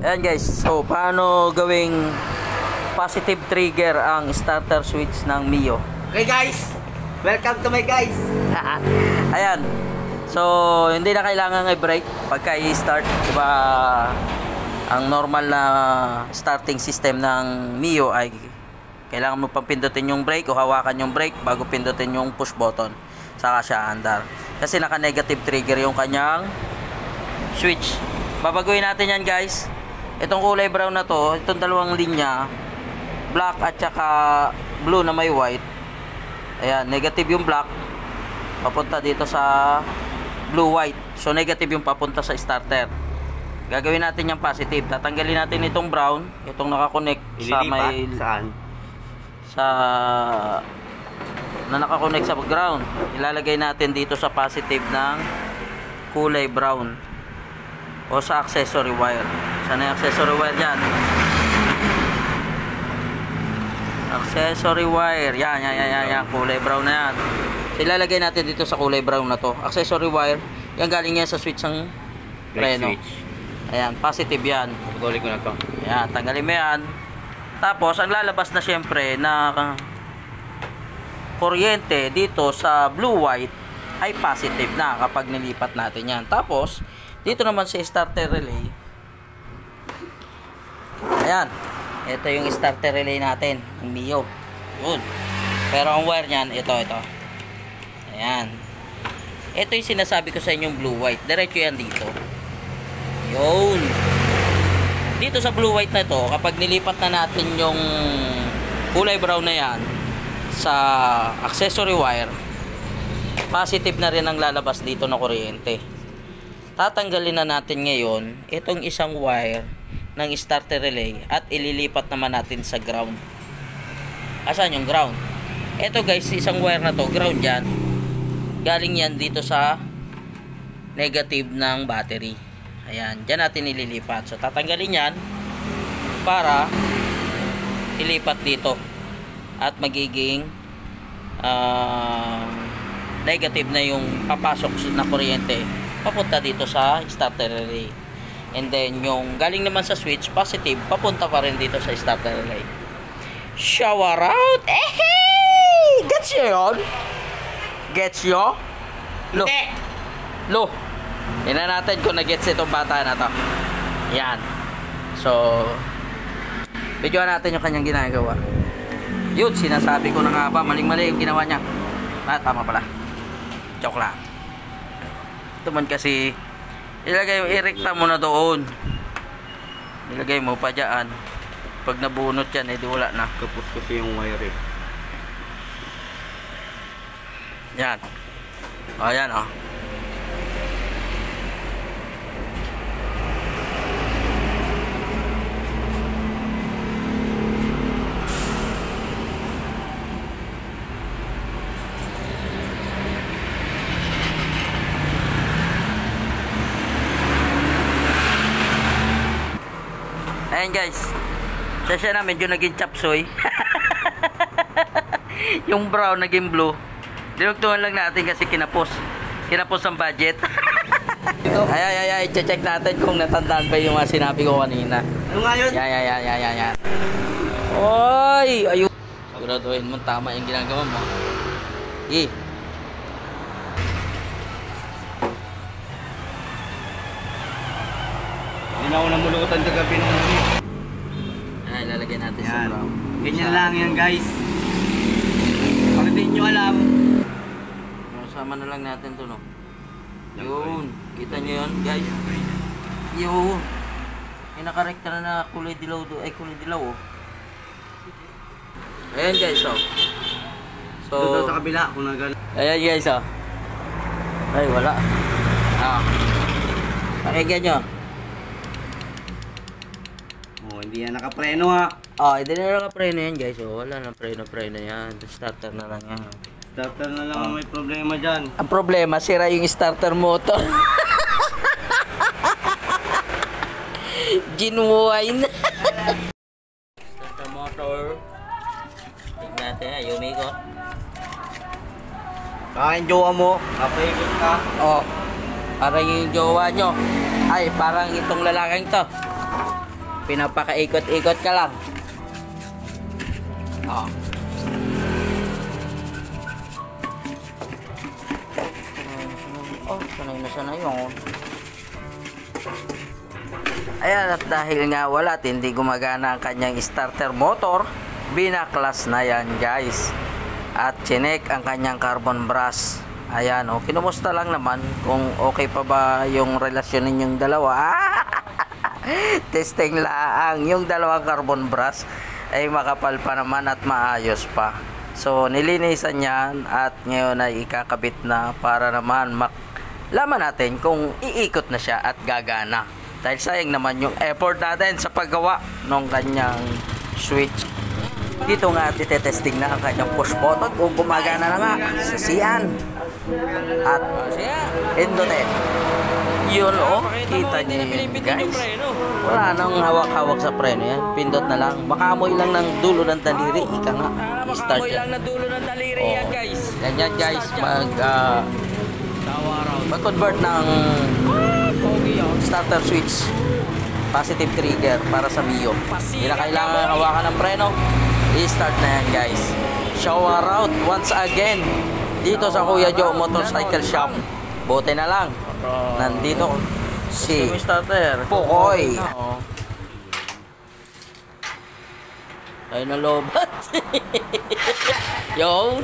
Ayan guys, so paano gawing positive trigger ang starter switch ng Mio? Okay guys, welcome to my guys. Ayan, so hindi na kailangan i-brake pagka i-start. Diba, ang normal na starting system ng Mio ay kailangan mo pang pindutin yung brake o hawakan yung brake bago pindutin yung push button, saka siya andar. Kasi naka negative trigger yung kanyang switch. Babaguhin natin yan guys. Itong kulay brown na to, itong dalawang linya, black at saka blue na may white. Ayan, negative yung black papunta dito sa blue white. So negative yung papunta sa starter. Gagawin natin yung positive. Tatanggalin natin itong brown, itong nakakonect sa may saan? Sa na nakakonect sa ground. Ilalagay natin dito sa positive ng kulay brown o sa accessory wire. Saan yung accessory wire dyan? Accessory wire. Yan. Kulay brown na yan. So, ilalagay natin dito sa kulay brown na to. Accessory wire. Yan galing yan sa switch ng preno. Ayan, positive yan. Tuloy ko na to. Ayan, tanggalin mo yan. Tapos, ang lalabas na syempre na kuryente dito sa blue-white ay positive na kapag nilipat natin yan. Tapos, dito naman sa starter relay. Ayan. Ito yung starter relay natin. Ang Mio. Yun. Pero ang wire nyan, ito. Ayan. Ito yung sinasabi ko sa inyong blue-white. Diretso yan dito. Yun. Dito sa blue-white na ito, kapag nilipat na natin yung kulay brown na yan sa accessory wire, positive na rin ang lalabas dito na kuryente. Tatanggalin na natin ngayon itong isang wire ng starter relay at ililipat naman natin sa ground. Asan yung ground? Ito guys, isang wire na to, ground yan. Galing yan dito sa negative ng battery. Ayan, dyan natin ililipat. So tatanggalin yan para ilipat dito at magiging negative na yung papasok na kuryente papunta dito sa starter relay. And then yung galing naman sa switch, positive, papunta pa rin dito sa starter relay. Shower out! Hey! Gets nyo yun? Gets nyo? Lo! Tingnan natin kung nag-gets itong bata na to. Yan. So, videoan natin yung kanyang ginagawa. Yun, sinasabi ko na nga ba, maling-mali yung ginawa niya. Tama pala. Joke lang. Ito man kasi, irekta mo na doon. Ilagay mo pa dyan. Pag nabunot yan, edi wala na. Kapos kasi yung wire eh. Yan. O, yan o. Ayan guys, siya na medyo naging chapsoy. Yung brown naging blue. Dinugtungan lang natin kasi kinapos ang budget. Ay, i-check natin kung natandaan ba yung sinabi ko kanina. Ano nga yun? Yan. Oy, ayun. Siguraduhin mo tama yung ginagawa mo. Hindi na ako namulutan kagabi ng muli. Ay, lalagyan natin sa brown. Ganyan lang yan guys. Pag hindi nyo alam. Sama na lang natin to, no? Yun. Kita nyo yun, guys? Yun. May nakarekta na kulay dilaw do. Ay, kulay dilaw, oh. Ayan, guys, oh. So, doon sa kabila kung nagal. ayan, guys, oh. Ay, wala. Pakinggan nyo. Oh, hindi yan nakapreno ha. Hindi na nakapreno yan, guys. Oh, wala na preno yan. Starter na lang yan. Starter na lang ang may problema dyan. Ang problema, sira yung starter motor. Genuine. Starter motor. Tignan natin, yumiko. Kain jowa mo, kapahigit ka. Parang yung jowa nyo. Ay, parang itong lalaking to. pinapakaikot-ikot ka lang. Oh. Oh, sanay yun. Ayan, at dahil nga wala at hindi gumagana ang kanyang starter motor, binaklas na yan guys. At chinek ang kanyang carbon brush. Ayan, o, kinumusta lang naman kung okay pa ba yung relasyon ninyong dalawa. Testing lang, yung dalawang carbon brush ay makapal pa naman at maayos pa. So, nilinisan yan at ngayon ay ikakabit na para naman laman natin kung iikot na siya at gagana. Dahil sayang naman yung effort natin sa paggawa ng kanyang switch. Dito nga titetesting na ang kanyang push button kung gumagana na nga. Sisiyan. At pindutin. Yun o, kita niyo yun guys. Wala nang hawak-hawak sa preno yan. Pindot na lang. Makamoy lang ng dulo ng daliri. Ika nga. I-start yan. Ganyan guys. Mag-convert ng starter switch. Positive trigger para sa Mio. Hindi na kailangan hawakan ng preno. I-start na yan guys. Shower out once again dito sa Kuya Joe Motorcycle Shop. Buti na lang nandito si Pukoy. Ay nalobat. Yo.